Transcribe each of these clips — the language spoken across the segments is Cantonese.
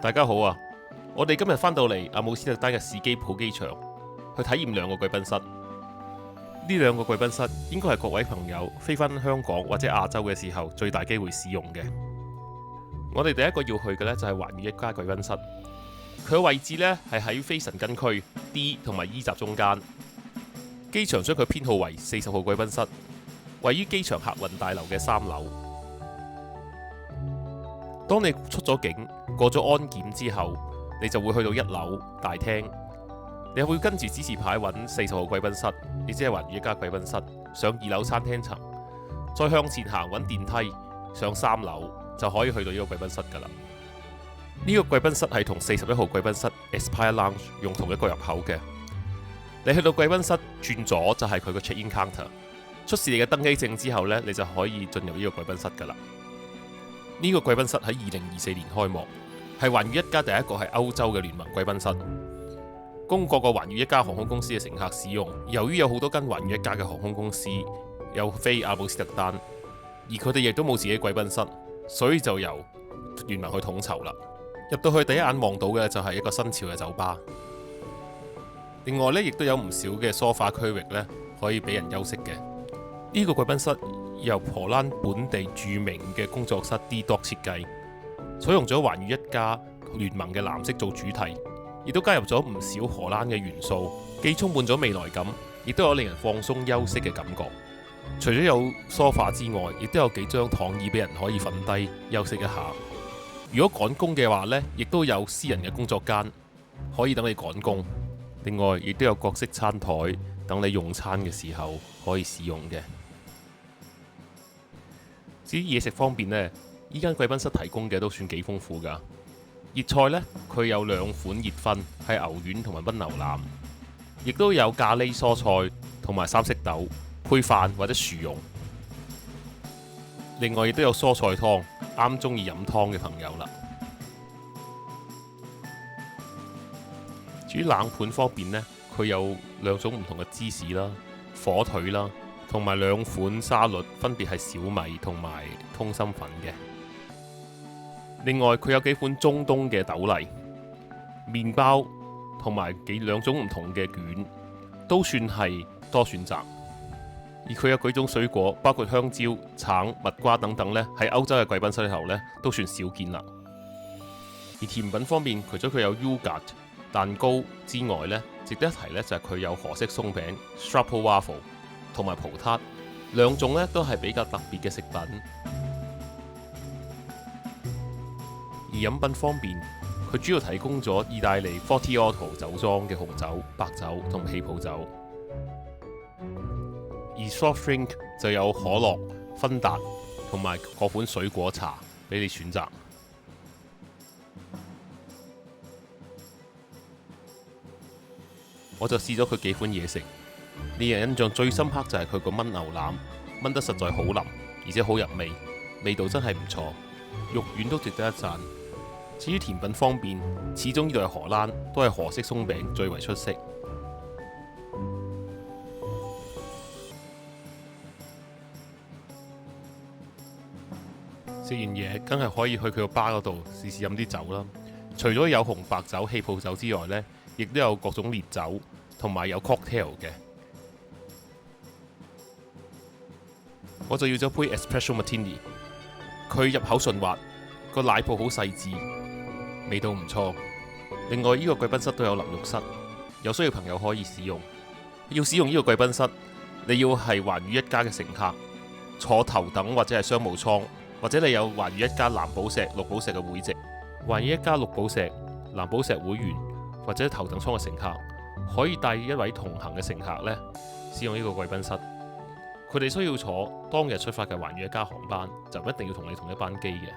大家好啊！我哋今日返到嚟阿姆斯特丹嘅史基普機場，去體驗兩個貴賓室。呢兩個貴賓室應該係各位朋友飛返香港或者亞洲嘅時候最大機會使用嘅。我哋第一個要去嘅呢，就係環宇一家貴賓室，佢嘅位置呢，係喺非神根區 D 同埋 E 閘中間。機場將佢編號為40號貴賓室，位於機場客運大樓嘅3樓。當你出咗境，過咗安檢之後，你就會去到1樓大廳。你會跟住指示牌揾40號貴賓室，亦即係環宇一家貴賓室，上2樓餐廳層，再向前行揾電梯上3樓，就可以去到呢個貴賓室㗎啦。呢個貴賓室係同41號貴賓室 Aspire Lounge 用同一個入口嘅。你去到貴賓室轉左就係佢個 check-in counter， 出示你嘅登機證之後呢，你就可以進入呢個貴賓室㗎啦。呢個貴賓室喺2024年開幕，係環宇一家第一個係歐洲嘅聯盟貴賓室，供各個環宇一家航空公司嘅乘客使用。由於有好多間環宇一家嘅航空公司有飛阿姆斯特丹，而佢哋亦都冇自己貴賓室，所以就由聯盟去統籌啦。入到去第一眼望到嘅就係一個新潮嘅酒吧。另外呢，亦都有唔少嘅梳化區域呢，可以俾人休息嘅。呢個貴賓室由荷蘭本地著名嘅工作室 D-Dock 設計，採用咗環宇一家聯盟嘅藍色做主題，亦都加入咗唔少荷蘭嘅元素，既充滿咗未來感，亦都有令人放鬆休息嘅感覺。除咗有梳化之外，亦都有幾張躺椅俾人可以瞓低休息一下。如果趕工嘅話呢，亦都有私人嘅工作間可以等你趕工。另外，亦都有各式餐台等你用餐嘅時候可以使用嘅。至於嘢食方面呢，依間貴賓室提供嘅都算幾豐富㗎。熱菜呢，佢有2款熱葷，係牛丸同埋炆牛腩，亦都有咖喱蔬菜同埋三色豆配飯或者薯蓉。另外亦都有蔬菜湯，啱中意飲湯嘅朋友啦。至於冷盤方面呢，佢有2種唔同嘅芝士啦、火腿啦，同埋2款沙律，分別係小米同埋通心粉嘅。另外佢有幾款中東嘅豆泥、麵包同埋2種唔同嘅卷，都算係多選擇。而佢有幾種水果，包括香蕉、橙、蜜瓜等等呢，喺歐洲嘅貴賓室頭呢都算少見啦。而甜品方面，除咗佢有 Yogurt 蛋糕之外呢，值得一提呢就係佢有荷式鬆餅 Stroopwafel 同埋葡撻，2種呢都係比較特別嘅食品。而飲品方面，佢主要提供咗意大利 Forty Otto 酒莊嘅紅酒、白酒同氣泡酒。而 soft drink 就有可樂、芬達同埋嗰款水果茶俾你選擇。我就試咗佢幾款嘢食，令人印象最深刻就係佢個炆牛腩，炆得實在好腍，而且好入味，味道真係唔錯，肉丸都值得一讚。至於甜品方面，始終呢度係荷蘭，都係荷式鬆餅最為出色。食完嘢，梗係可以去佢個吧嗰度試試飲啲酒啦。除咗有紅白酒、氣泡酒之外呢，亦都有各種烈酒，同埋有 cocktail 嘅。我就要咗杯 Espresso Martini， 佢入口順滑，個奶泡好細緻，味道唔錯。另外呢個貴賓室都有淋浴室，有需要朋友可以使用。要使用呢個貴賓室，你要係環宇一家嘅乘客，坐頭等或者係商務艙，或者你有環宇一家藍寶石、綠寶石嘅會籍。環宇一家綠寶石、藍寶石會員或者頭等艙嘅乘客，可以帶一位同行嘅乘客呢使用呢個貴賓室。佢哋需要坐當日出發嘅環宇一家航班，就唔一定要同你同一班機嘅。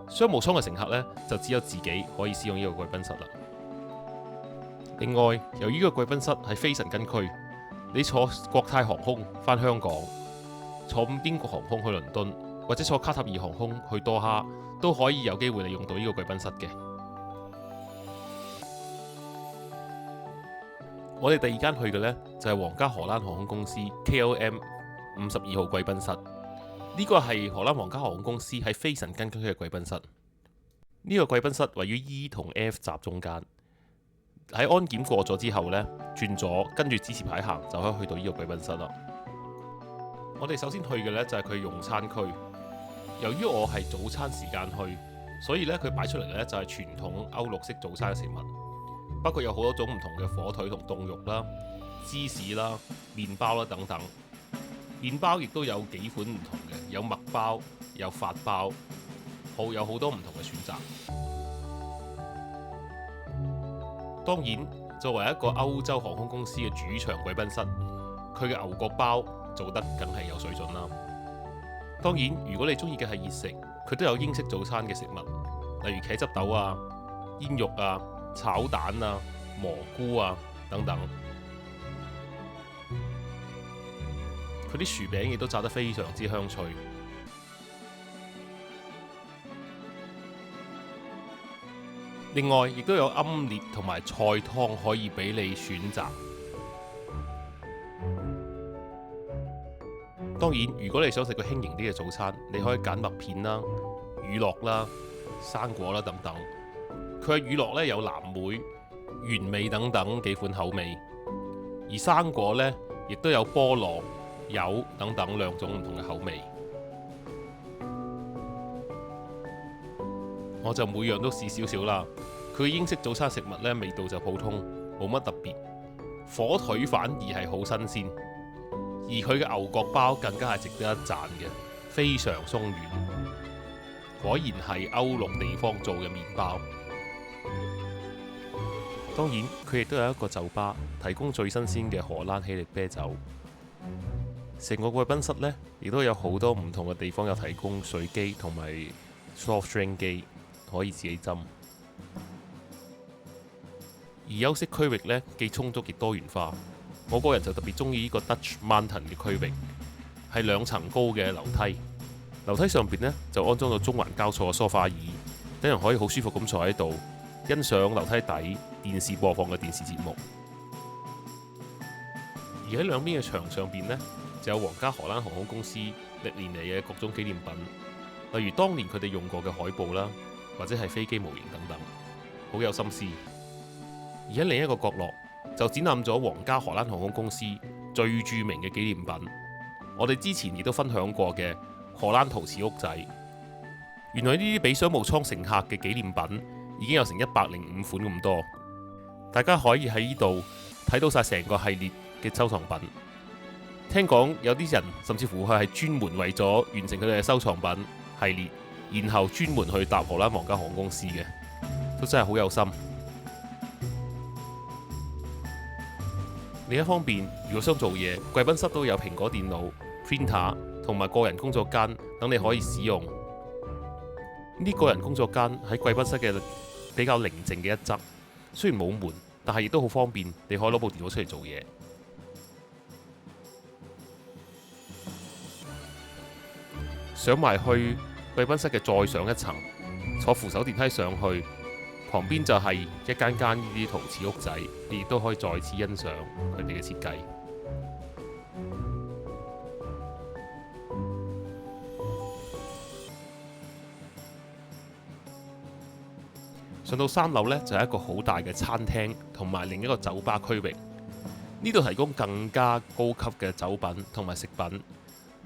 商務艙嘅乘客呢，就只有自己可以使用呢個貴賓室啦。另外，由於呢個貴賓室係非神根區，你坐國泰航空返香港，坐英國航空去倫敦，或者坐卡塔爾航空去多哈，都可以有機會利用到呢個貴賓室嘅。我哋第2間去嘅呢，就係皇家荷蘭航空公司 KLM 52號貴賓室。呢個係荷蘭皇家航空公司喺非神根區嘅貴賓室。呢個貴賓室位於 E 同 F 閘中間。喺安檢過咗之後呢，轉左跟住指示牌行就可以去到呢個貴賓室啦。我哋首先去嘅呢就係佢用餐區。由於我係早餐時間去，所以呢，佢擺出嚟呢就係傳統歐陸式早餐嘅食物，包括有好多種唔同嘅火腿同凍肉啦、芝士啦、麵包啦等等。麵包亦都有幾款唔同嘅，有麥包、有法包，有好多唔同嘅選擇。當然，作為一個歐洲航空公司嘅主場貴賓室，佢嘅牛角包做得梗係有水準啦。當然，如果你中意嘅係熱食，佢都有英式早餐嘅食物，例如茄汁豆啊、煙肉啊、炒蛋啊、蘑菇啊等等。佢啲薯餅亦都炸得非常之香脆。另外，亦都有奄列同埋菜湯可以俾你選擇。當然，如果你想食個輕盈啲嘅早餐，你可以揀麥片啦、乳酪啦、生果啦等等。佢嘅乳酪呢有藍莓、原味等等幾款口味，而生果呢亦都有菠蘿、柚等等兩種唔同嘅口味。我就每樣都試少少啦。佢英式早餐食物呢，味道就普通，冇乜特別。火腿反而係好新鮮，而佢嘅牛角包更加係值得一讚嘅，非常鬆軟。果然係歐陸地方做嘅麵包。當然，佢亦都有一個酒吧，提供最新鮮嘅荷蘭喜力啤酒。成個貴賓室呢，亦都有好多唔同嘅地方有提供水機同埋 soft drink 機。可以自己斟，而休息區域呢，既充足亦多元化。我個人就特別中意呢個 Dutch Mountain 嘅區域，係2層高嘅樓梯。樓梯上邊呢，就安裝咗中環交錯嘅梳化椅，等人可以好舒服咁坐喺度，欣賞樓梯底電視播放嘅電視節目。而喺兩邊嘅牆上邊呢，就有皇家荷蘭航空公司歷年嚟嘅各種紀念品，例如當年佢哋用過嘅海報啦，或者係飛機模型等等，好有心思。而喺另一個角落就展覽咗皇家荷蘭航空公司最著名嘅紀念品，我哋之前亦都分享過嘅荷蘭陶瓷屋仔。原來呢啲俾商務艙乘客嘅紀念品已經有成105款咁多，大家可以喺呢度睇到晒成個系列嘅收藏品。聽講有啲人甚至乎佢係專門為咗完成佢哋嘅收藏品系列，然後專門去搭荷蘭皇家航空公司嘅，都真係好有心。另一方面，如果想做嘢，貴賓室都有蘋果電腦、printer 同埋個人工作間等你可以使用。呢個人工作間喺貴賓室嘅比較寧靜嘅一側，雖然冇門，但係亦都好方便，你可以攞部電腦出嚟做嘢。上埋去貴賓室嘅再上一層，坐扶手電梯上去，旁邊就係一間間呢啲陶瓷屋仔，你亦都可以再次欣賞佢哋嘅設計。上到3樓呢，就係一個好大嘅餐廳同埋另一個酒吧區域，呢度提供更加高級嘅酒品同埋食品。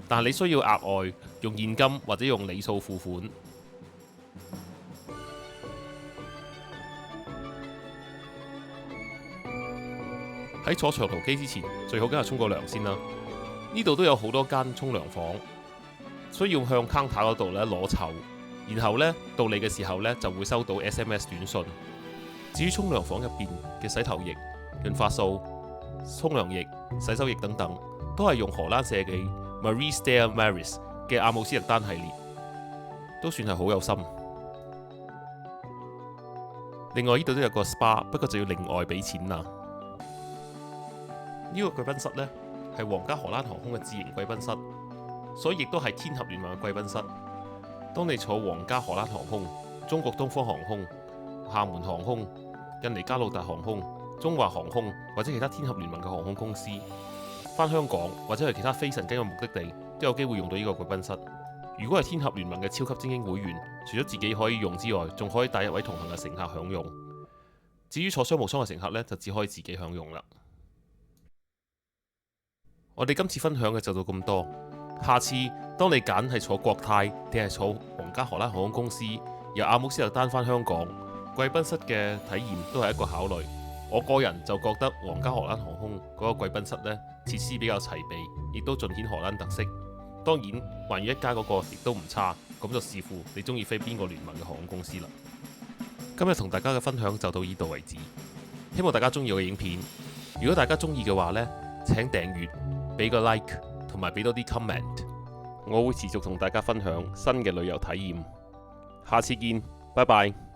但係你需要額外用現金或者用里數付款。喺坐長途機之前，最好梗係沖個涼先啦。呢度都有好多間沖涼房，需要向 counter 嗰度咧攞籌，然後呢，到你嘅時候呢，就會收到 SMS 短信。至於沖涼房入邊嘅洗頭液、潤髮素、沖涼液、洗手液等等，都係用荷蘭社企Maurice de Maris 嘅阿姆斯特丹系列，都算係好有心。另外呢度都有個 SPA， 不過就要另外俾錢啦。呢個貴賓室呢，係皇家荷蘭航空嘅自營貴賓室，所以亦都係天合聯盟嘅貴賓室。當你坐皇家荷蘭航空、中國東方航空、廈門航空、印尼加魯達航空、中華航空或者其他天合聯盟嘅航空公司返香港或者去其他非神經嘅目的地，都有機會用到呢個貴賓室。如果係天合聯盟嘅超級精英會員，除咗自己可以用之外，仲可以帶一位同行嘅乘客享用。至於坐商務艙嘅乘客呢，就只可以自己享用啦。我哋今次分享嘅就到咁多。下次當你揀係坐國泰定係坐皇家荷蘭航空公司由阿姆斯特丹返香港，貴賓室嘅體驗都係一個考慮。我個人就覺得皇家荷蘭航空嗰個貴賓室呢，設施比較齊備，亦都盡顯荷蘭特色。當然，寰宇一家嗰個亦都唔差，咁就視乎你中意飛邊個聯盟嘅航空公司啦。今日同大家嘅分享就到呢度為止，希望大家中意我嘅影片。如果大家中意嘅話呢，請訂閱、俾個 like 同埋俾多啲 comment， 我會持續同大家分享新嘅旅遊體驗。下次見，拜拜。